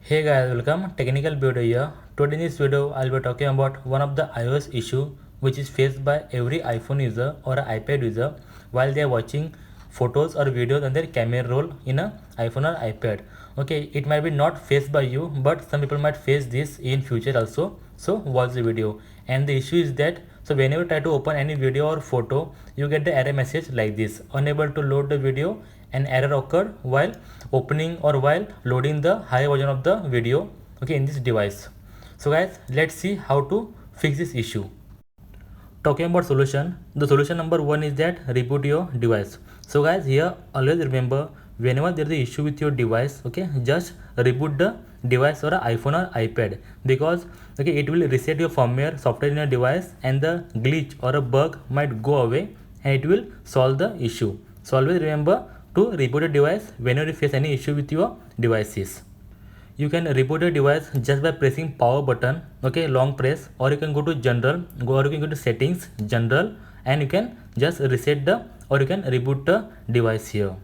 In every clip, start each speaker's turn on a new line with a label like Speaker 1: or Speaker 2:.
Speaker 1: Hey guys, welcome. Technical Beardo here. Today in this video, I'll be talking about one of the iOS issue which is faced by every iPhone user or an iPad user while they are watching photos or videos on their camera roll in an iPhone or iPad. Okay, it might be not faced by you, but some people might face this in future also. So watch the video. And the issue is that whenever you try to open any video or photo, you get the error message like this: unable to load the video. An error occurred while opening or while loading the higher version of the video, okay, in this device. So guys, let's see how to fix this issue. Talking about solution, the solution number one is that reboot your device. So guys, here always remember, whenever there is an issue with your device, okay, just reboot the device or an iPhone or iPad, because okay, it will reset your firmware software in your device and the glitch or a bug might go away and it will solve the issue. So always remember to reboot a device whenever you face any issue with your devices. You can reboot your device just by pressing power button, okay, long press, or you can go to general, or you can go to settings, general, and you can just reset the, or you can reboot the device here.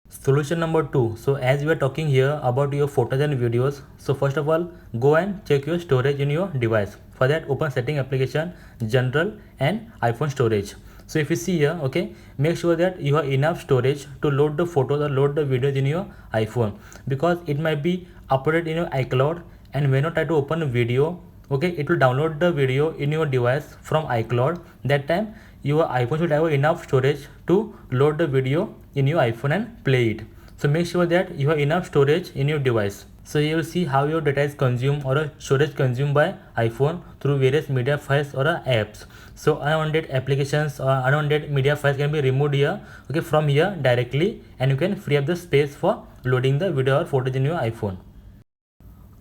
Speaker 1: Solution number two. So as we are talking here about your photos and videos, so first of all, go and check your storage in your device. For that, open setting application, general, and iPhone storage. So if you see here, okay, make sure that you have enough storage to load the photos or load the videos in your iPhone, because it might be uploaded in your iCloud, and when you try to open a video, okay, it will download the video in your device from iCloud. That time your iPhone should have enough storage to load the video in your iPhone and play it. So make sure that you have enough storage in your device. So you will see how your data is consumed or a storage consumed by iPhone through various media files or apps. So unwanted applications or unwanted media files can be removed here, okay, from here directly, and you can free up the space for loading the video or photos in your iPhone.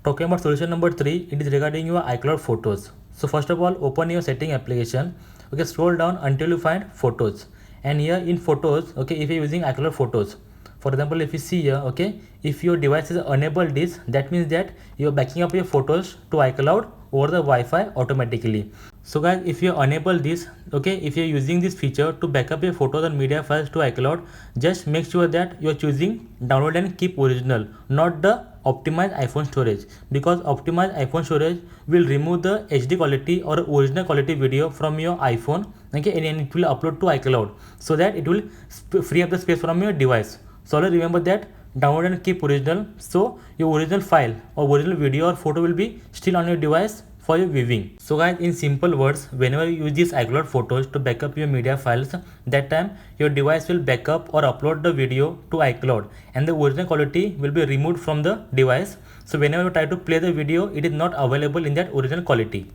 Speaker 1: Talking about solution number three, it is regarding your iCloud photos. So first of all, open your setting application, okay, scroll down until you find photos, and here in photos, okay, if you're using iCloud photos, for example, if you see here, okay, if your device is enabled this, that means that you're backing up your photos to iCloud over the Wi-Fi automatically. So guys, if you enable this, okay, if you're using this feature to backup your photos and media files to iCloud, just make sure that you're choosing download and keep original, not the optimized iPhone storage, because optimized iPhone storage will remove the HD quality or original quality video from your iPhone, okay, and it will upload to iCloud, so that it will free up the space from your device. So always remember that download and keep original, so your original file or original video or photo will be still on your device for your viewing. So guys, in simple words, whenever you use these iCloud photos to backup your media files, that time your device will backup or upload the video to iCloud, and the original quality will be removed from the device. So whenever you try to play the video, it is not available in that original quality.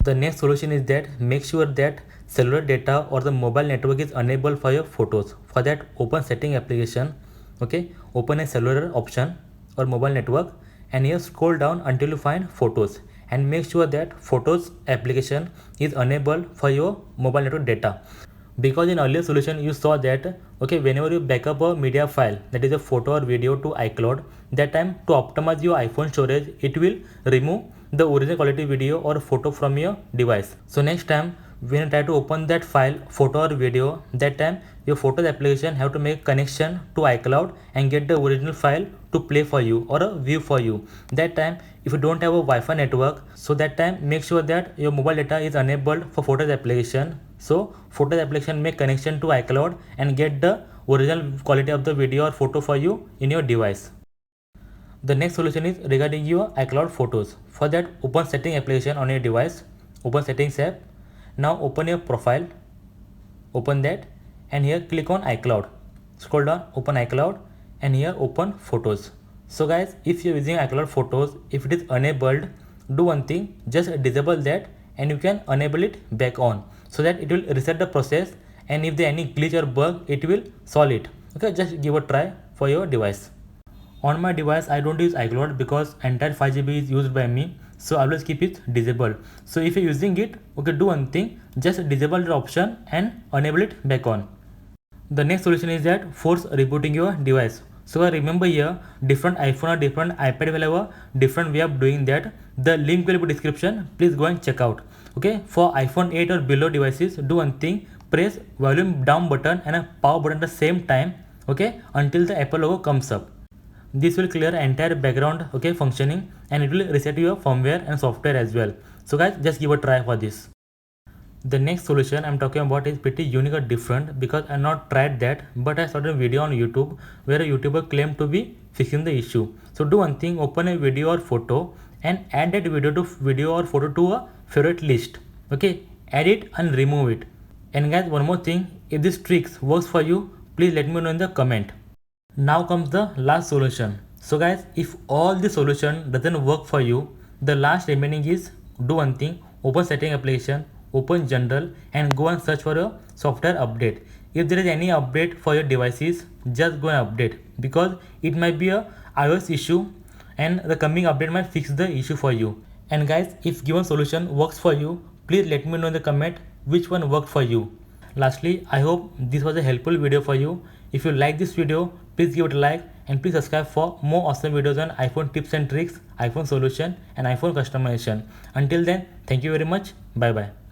Speaker 1: The next solution is that make sure that cellular data or the mobile network is enabled for your photos. For that, open setting application, okay, open a cellular option or mobile network, and here scroll down until you find photos, and make sure that photos application is enabled for your mobile network data, because in earlier solution you saw that, okay, whenever you backup a media file, that is a photo or video, to iCloud, that time to optimize your iPhone storage, it will remove the original quality video or photo from your device. So next time when you try to open that file, photo or video, that time your photos application have to make connection to iCloud and get the original file to play for you or a view for you. That time if you don't have a Wi-Fi network, so that time make sure that your mobile data is enabled for photos application. So photos application make connection to iCloud and get the original quality of the video or photo for you in your device. The next solution is regarding your iCloud photos. For that, open setting application on your device, open settings app. Now open your profile, open that, and here click on iCloud. Scroll down, open iCloud, and here open photos. So guys, if you're using iCloud photos, if it is enabled, do one thing, just disable that and you can enable it back on, so that it will reset the process, and if there any glitch or bug, it will solve it. Okay, just give a try for your device. On my device, I don't use iCloud because entire 5GB is used by me, so I always keep it disabled. So if you're using it, okay, do one thing, just disable the option and enable it back on. The next solution is that force rebooting your device. So remember here, different iPhone or different iPad will have a different way of doing that. The link will be in the description, please go and check out. Okay, for iPhone 8 or below devices, do one thing, press volume down button and a power button at the same time, okay, until the Apple logo comes up. This will clear entire background functioning, and it will reset your firmware and software as well. So guys, just give a try for this. The next solution I'm talking about is pretty unique or different because I not tried that, but I saw a video on YouTube where a YouTuber claimed to be fixing the issue. So do one thing, open a video or photo and add that video or photo to a favorite list. Okay, add it and remove it. And guys, one more thing, if this tricks works for you, please let me know in the comment. Now comes the last solution. So guys, if all the solution doesn't work for you, the last remaining is do one thing, open setting application, open general and go and search for a software update. If there is any update for your devices, just go and update because it might be a iOS issue and the coming update might fix the issue for you. And guys, if given solution works for you, please let me know in the comment which one worked for you. Lastly, I hope this was a helpful video for you. If you like this video, please give it a like and please subscribe for more awesome videos on iPhone tips and tricks, iPhone solution and iPhone customization. Until then, thank you very much. Bye bye.